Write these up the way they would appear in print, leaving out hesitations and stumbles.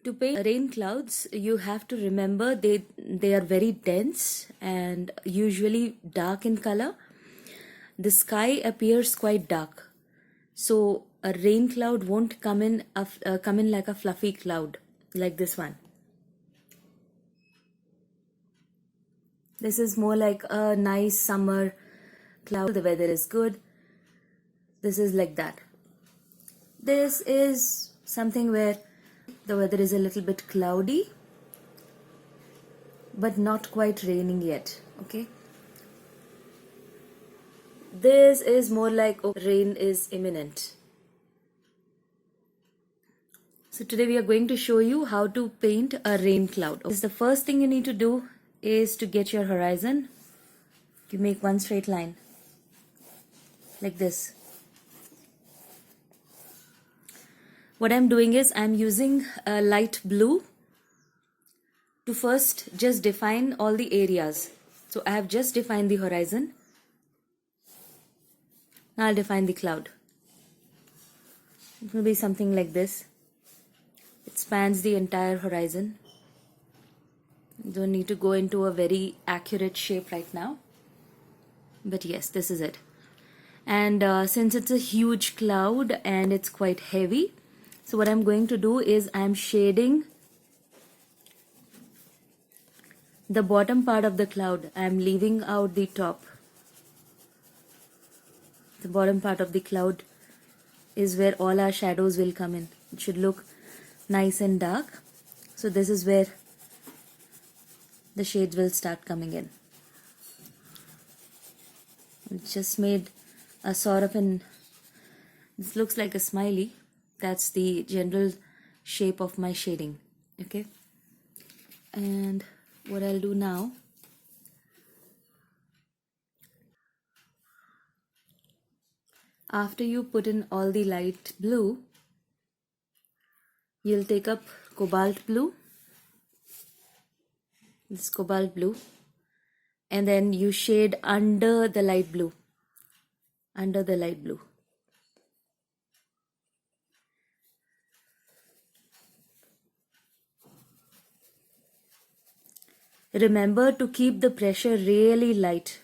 To paint rain clouds, you have to remember they are very dense and usually dark in color. The sky appears quite dark, so a rain cloud won't come in like a fluffy cloud like this one. This is more like a nice summer cloud. The weather is good. This is like that. This is something where the weather is a little bit cloudy, but not quite raining yet. Okay. This is more like rain is imminent. So today we are going to show you how to paint a rain cloud. The first thing you need to do is to get your horizon. You make one straight line like this. What I'm doing is I'm using a light blue to first just define all the areas. So I have just defined the horizon. Now I'll define the cloud. It will be something like this. It spans the entire horizon. You don't need to go into a very accurate shape right now. But yes, this is it. And since it's a huge cloud and it's quite heavy, so what I'm going to do is I'm shading the bottom part of the cloud. I'm leaving out the top. The bottom part of the cloud is where all our shadows will come in. It should look nice and dark. So this is where the shades will start coming in. It just made a sort of this looks like a smiley. That's the general shape of my shading. Okay. And what I'll do now, after you put in all the light blue, you'll take up cobalt blue, this cobalt blue, and then you shade under the light blue, Remember to keep the pressure really light.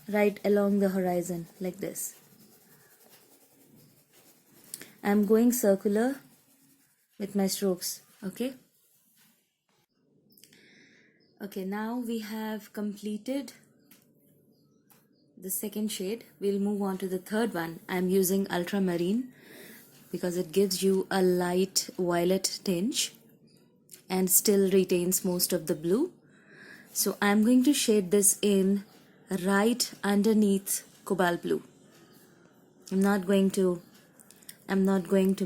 Right along the horizon like this. I'm going circular with my strokes. Okay. Okay, now we have completed the second shade. We'll move on to the third one. I'm using Ultramarine because it gives you a light violet tinge and still retains most of the blue. So I'm going to shade this in right underneath cobalt blue. I'm not going to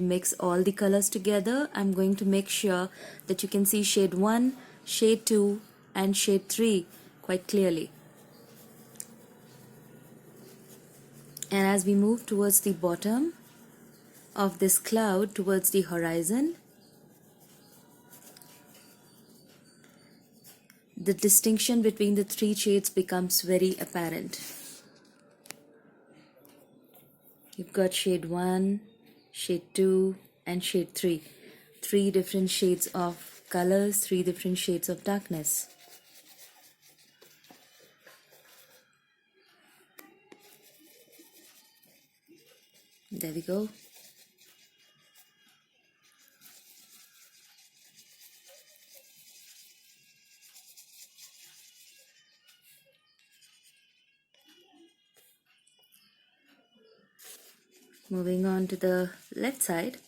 mix all the colors together. I'm going to make sure that you can see shade 1, shade 2 and shade 3 quite clearly. And as we move towards the bottom of this cloud, towards the horizon, the distinction between the three shades becomes very apparent. You've got shade 1, shade 2 and shade 3. 3 different shades of colors, 3 different shades of darkness. There we go. Moving on to the left side.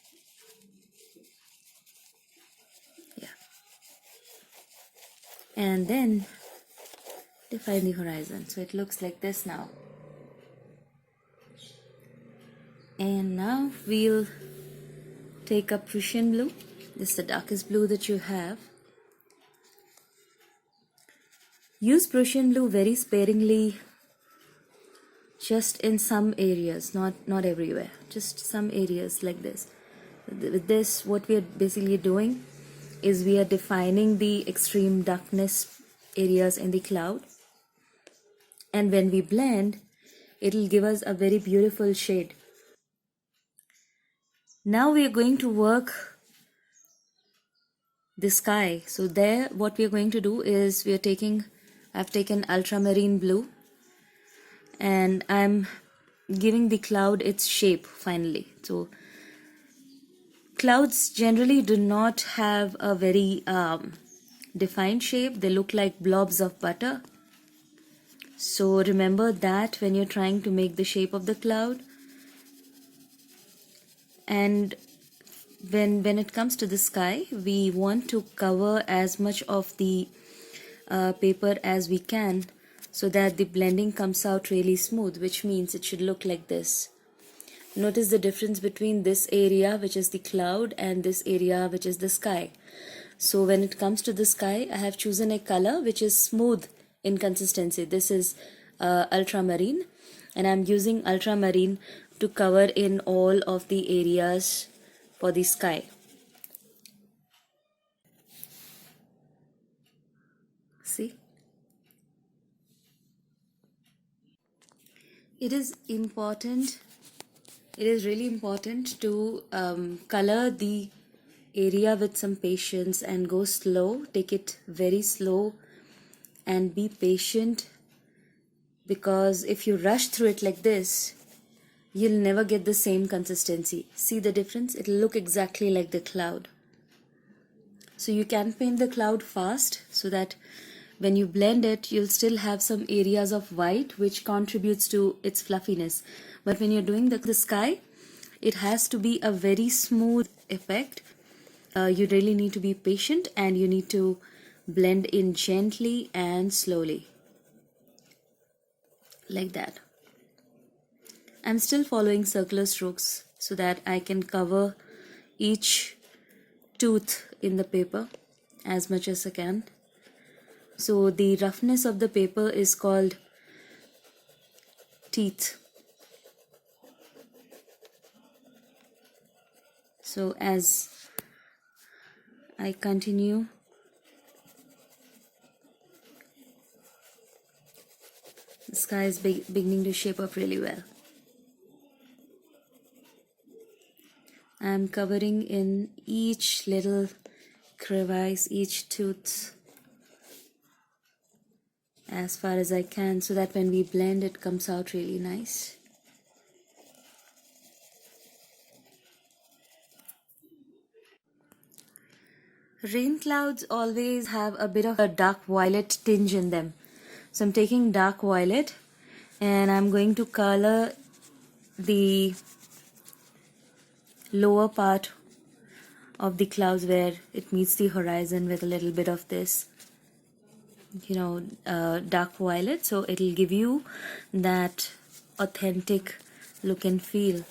Yeah. And then define the horizon. So it looks like this now. And now we'll take up Prussian blue. This is the darkest blue that you have. Use Prussian blue very sparingly, just in some areas, not everywhere, just some areas like this. With this, what we are basically doing is we are defining the extreme darkness areas in the cloud, and when we blend, it'll give us a very beautiful shade. Now we are going to work the sky. So there, what we are going to do is I've taken ultramarine blue, and I'm giving the cloud its shape finally. So clouds generally do not have a very defined shape. They look like blobs of butter. So remember that when you're trying to make the shape of the cloud. And when it comes to the sky, we want to cover as much of the paper as we can, so that the blending comes out really smooth, which means it should look like this. Notice the difference between this area, which is the cloud, and this area, which is the sky. So when it comes to the sky, I have chosen a color which is smooth in consistency. This is ultramarine, and I'm using ultramarine to cover in all of the areas for the sky. See? It is really important to color the area with some patience and go slow. Take it very slow and be patient, because if you rush through it like this, you'll never get the same consistency. See the difference? It'll look exactly like the cloud. So you can paint the cloud fast, so that when you blend it, you'll still have some areas of white which contributes to its fluffiness. But when you're doing the sky, it has to be a very smooth effect. You really need to be patient, and you need to blend in gently and slowly, like that. I'm still following circular strokes so that I can cover each tooth in the paper as much as I can. So the roughness of the paper is called teeth. So as I continue, the sky is beginning to shape up really well. I'm covering in each little crevice, each tooth, as far as I can, so that when we blend, it comes out really nice. Rain clouds always have a bit of a dark violet tinge in them. So I'm taking dark violet, and I'm going to color the lower part of the clouds where it meets the horizon with a little bit of this, dark violet. So it'll give you that authentic look and feel,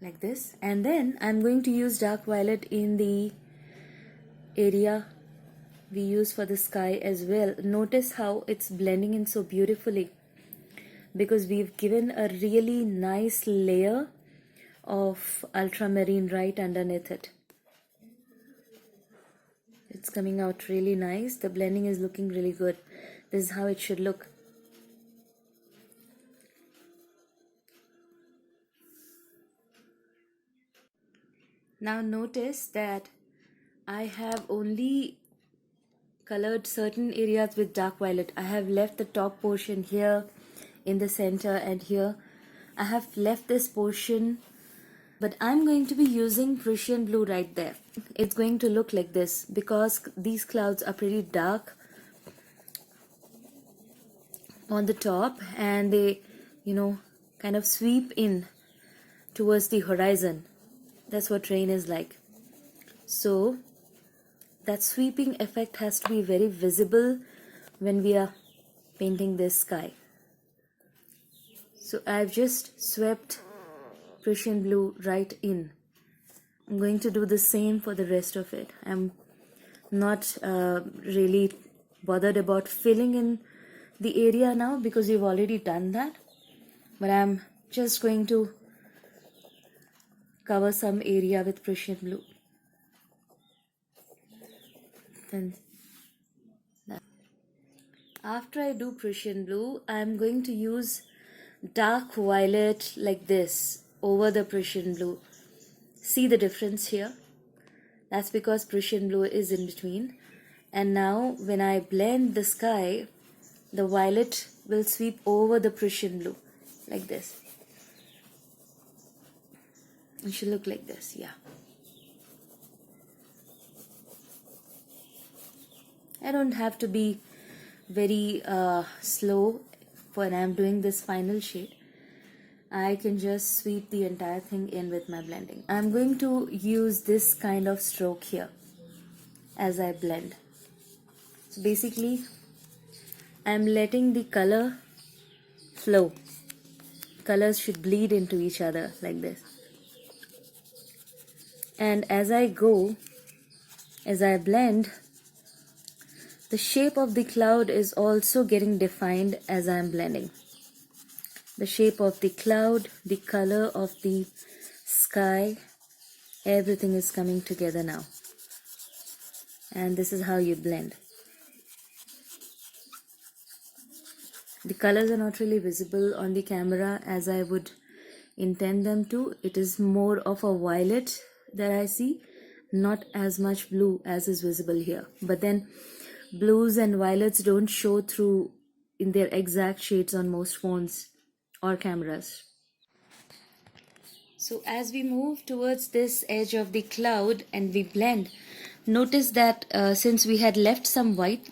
like this. And then I'm going to use dark violet in the area we use for the sky as well. Notice how it's blending in so beautifully, because we've given a really nice layer of ultramarine right underneath it. It's coming out really nice. The blending is looking really good. This is how it should look. Now notice that I have only colored certain areas with dark violet. I have left the top portion here in the center, and here I have left this portion, but I'm going to be using Prussian blue right there. It's going to look like this because these clouds are pretty dark on the top, and they kind of sweep in towards the horizon. That's what rain is like. So that sweeping effect has to be very visible when we are painting this sky. So I've just swept Prussian blue right in. I'm going to do the same for the rest of it. I'm not really bothered about filling in the area now, because we've already done that. But I'm just going to cover some area with Prussian blue. Then after I do Prussian blue, I'm going to use dark violet like this over the Prussian blue. See the difference here? That's because Prussian blue is in between. And now when I blend the sky, the violet will sweep over the Prussian blue like this. It should look like this, yeah. I don't have to be very slow when I'm doing this final shade. I can just sweep the entire thing in with my blending. I'm going to use this kind of stroke here as I blend. So basically, I'm letting the color flow. Colors should bleed into each other like this. And as I go, as I blend, the shape of the cloud is also getting defined as I'm blending. The shape of the cloud, the color of the sky, everything is coming together now. And this is how you blend. The colors are not really visible on the camera as I would intend them to. It is more of a violet that I see, not as much blue as is visible here. But then blues and violets don't show through in their exact shades on most phones or cameras. So as we move towards this edge of the cloud and we blend, notice that since we had left some white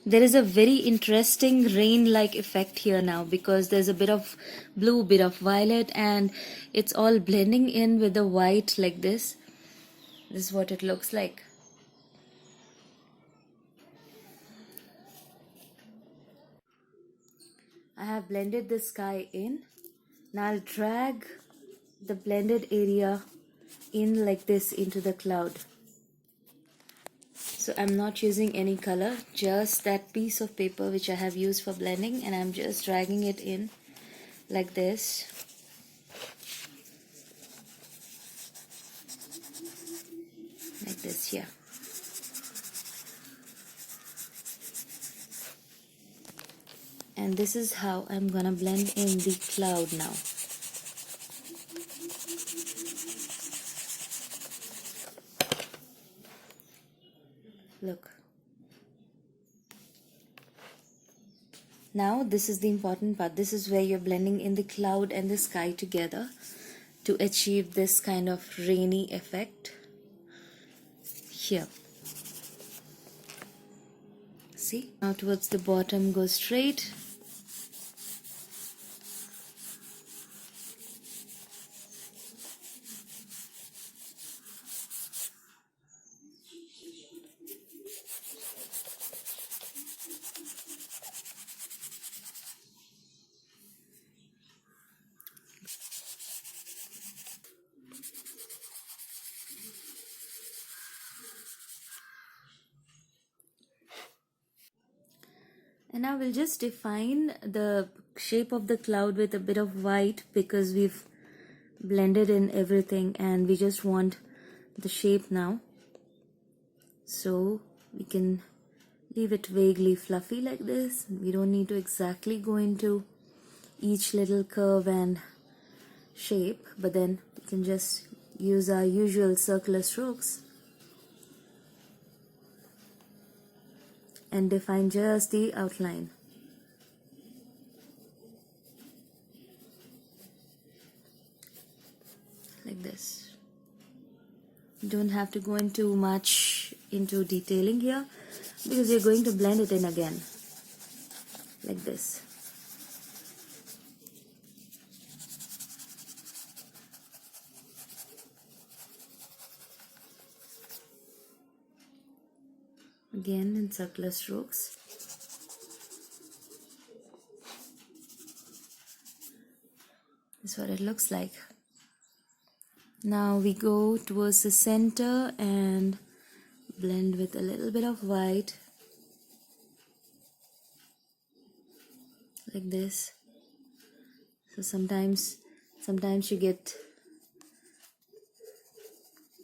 there is a very interesting rain-like effect here now, because there's a bit of blue, bit of violet, and it's all blending in with the white like this. This is what it looks like. I have blended the sky in. Now I'll drag the blended area in like this into the cloud. So I'm not using any color, just that piece of paper which I have used for blending, and I'm just dragging it in like this. Like this here. And this is how I'm gonna blend in the cloud now. Look. Now this is the important part. This is where you're blending in the cloud and the sky together to achieve this kind of rainy effect here. See? Now towards the bottom, go straight. And now we'll just define the shape of the cloud with a bit of white, because we've blended in everything and we just want the shape now. So we can leave it vaguely fluffy like this. We don't need to exactly go into each little curve and shape, but then we can just use our usual circular strokes and define just the outline. Like this. You don't have to go into much into detailing here, because you're going to blend it in again. Like this. Again in circular strokes. This is what it looks like. Now we go towards the center and blend with a little bit of white. Like this. So sometimes you get,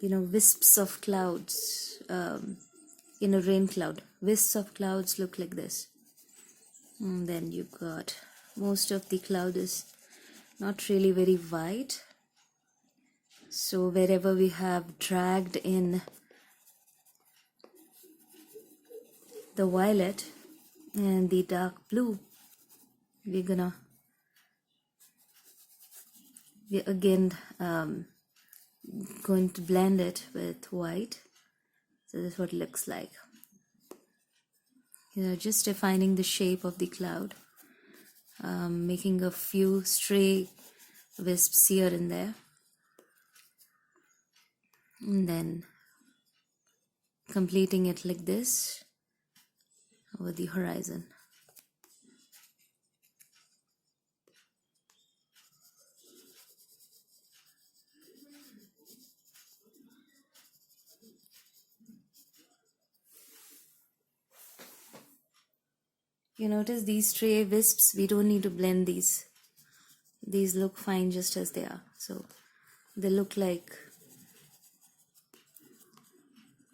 wisps of clouds in a rain cloud. Wisps of clouds look like this. And then you've got most of the cloud is not really very white. So wherever we have dragged in the violet and the dark blue, we're again going to blend it with white. So this is what it looks like. Just defining the shape of the cloud, making a few stray wisps here and there, and then completing it like this over the horizon. You notice these stray wisps, we don't need to blend these. These look fine just as they are. So they look like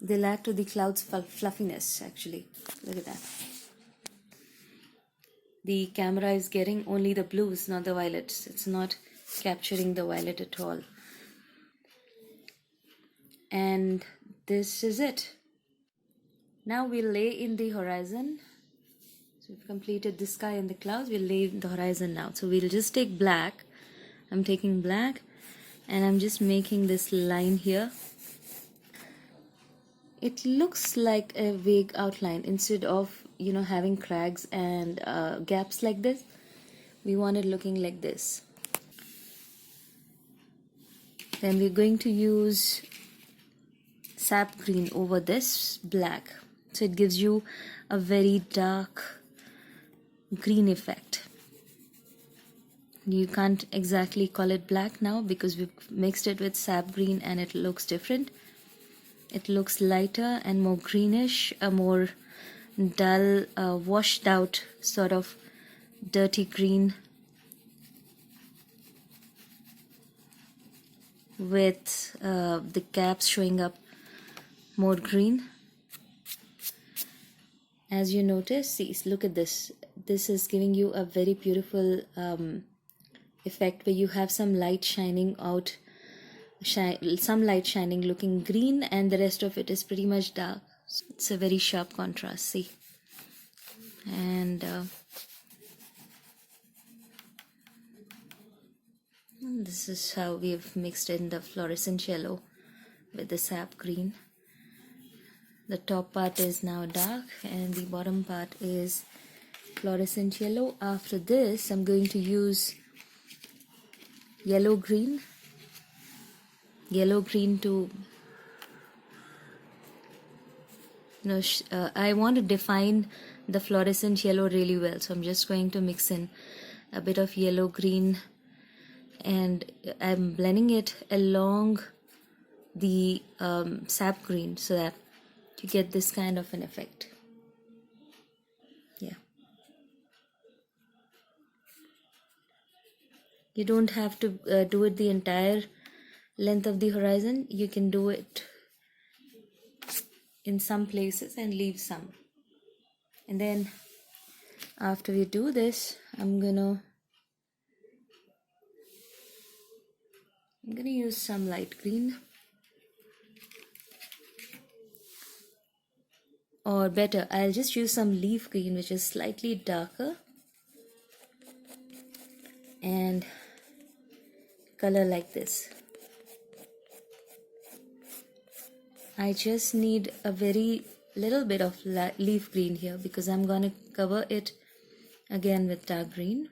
they'll add to the cloud's fluffiness actually. Look at that. The camera is getting only the blues, not the violets. It's not capturing the violet at all. And this is it. Now we'll lay in the horizon. So we've completed the sky and the clouds. We'll lay in the horizon now. So we'll just take black. I'm taking black and I'm just making this line here. It looks like a vague outline. Instead of having crags and gaps like this, we want it looking like this. Then we're going to use sap green over this black, so it gives you a very dark green effect. You can't exactly call it black now because we've mixed it with sap green and it looks different. It looks lighter and more greenish, a more dull, washed out sort of dirty green with the caps showing up more green. As you notice, see, look at this. This is giving you a very beautiful effect where you have some light shining out, some light shining looking green, and the rest of it is pretty much dark. It's a very sharp contrast, see. And this is how we've mixed in the fluorescent yellow with the sap green. The top part is now dark and the bottom part is fluorescent yellow. After this, I'm going to use yellow green to I want to define the fluorescent yellow really well, so I'm just going to mix in a bit of yellow green and I'm blending it along the sap green so that you get this kind of an effect. Yeah, you don't have to do it the entire length of the horizon. You can do it in some places and leave some. And then after we do this, I'm gonna use some light green, or better, I'll just use some leaf green, which is slightly darker, and color like this. I just need a very little bit of leaf green here because I'm going to cover it again with dark green.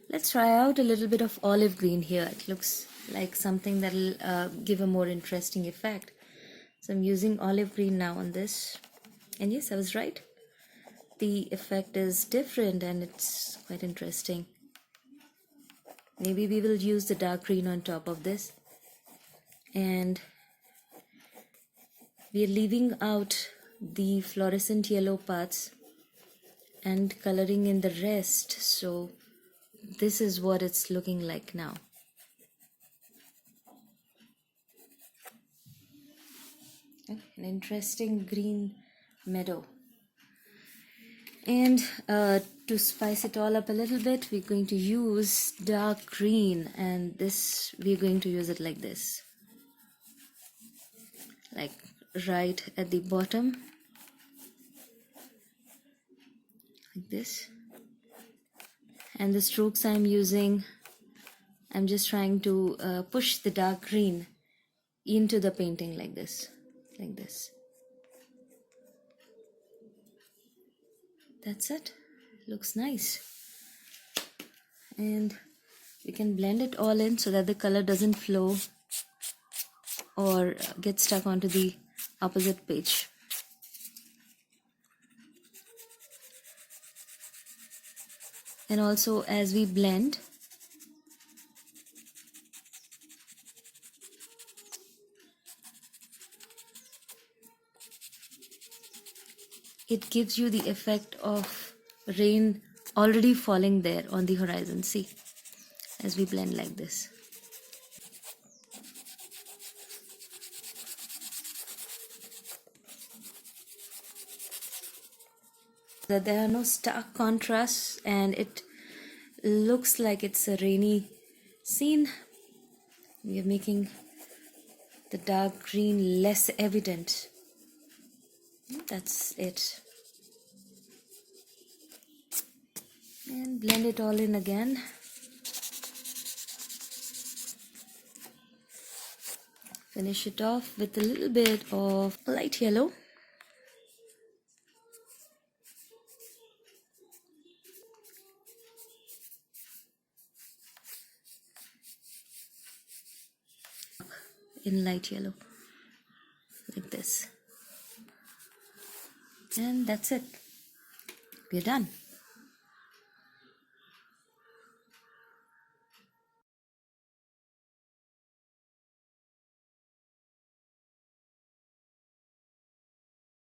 Let's try out a little bit of olive green here. It looks like something that'll give a more interesting effect. So I'm using olive green now on this. And yes, I was right. The effect is different and it's quite interesting. Maybe we will use the dark green on top of this. And we are leaving out the fluorescent yellow parts and coloring in the rest. So this is what it's looking like now. an interesting green meadow. And to spice it all up a little bit, we're going to use dark green, and this we're going to use it like this, like right at the bottom, like this. And the strokes I'm using, I'm just trying to push the dark green into the painting like this, like this. That's it. Looks nice. And we can blend it all in so that the color doesn't flow or get stuck onto the opposite page. And also, as we blend, it gives you the effect of rain already falling there on the horizon. See, as we blend like this. That there are no stark contrasts and it looks like it's a rainy scene. We are making the dark green less evident. That's it. And blend it all in again. Finish it off with a little bit of light yellow. In light yellow, like this. And that's it. We're done.